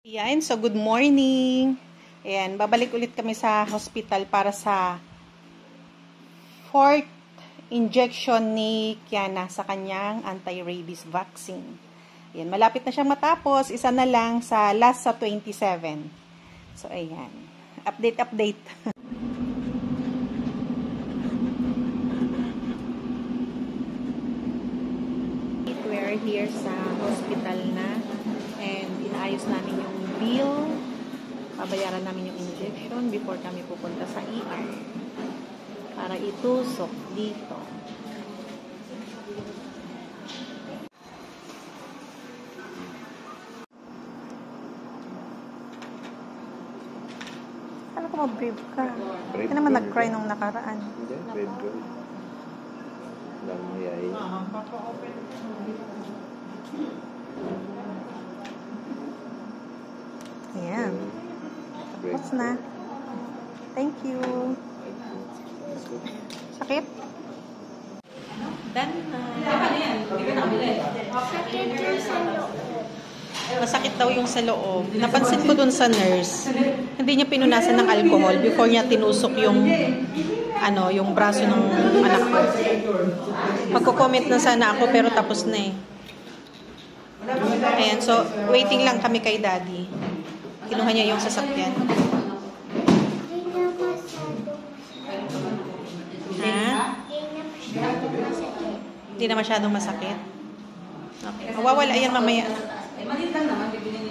Ayan, so good morning. Ayan, babalik ulit kami sa hospital para sa 4th injection ni Kiana sa kanyang anti-rabies vaccine. Ayan, malapit na siyang matapos. Isa na lang sa last sa 27. So, ayan. Update. We're here sa hospital na. And inaayos namin yung bill. Babayaran namin yung injection before kami pupunta sa ER. Para itusok dito. Ano ko ma-brave ka? Hindi naman nag-cry nung nakaraan. Hindi, brave girl. Lang mayayin. Ayan. Tapos na. Thank you. Sakit? Done na. Sakit yung sa loob. Masakit daw yung sa loob. Napansin ko dun sa nurse. Hindi niya pinunasan ng alcohol before niya tinusok yung yung braso ng anak ko. Magko-comment na sana ako pero tapos na eh. Ayan, so waiting lang kami kay Daddy. Kinuha niya yung sasakyan. Hindi na masyadong masakit. Okay. Mawawala yan mamaya. Maliit lang naman, bibili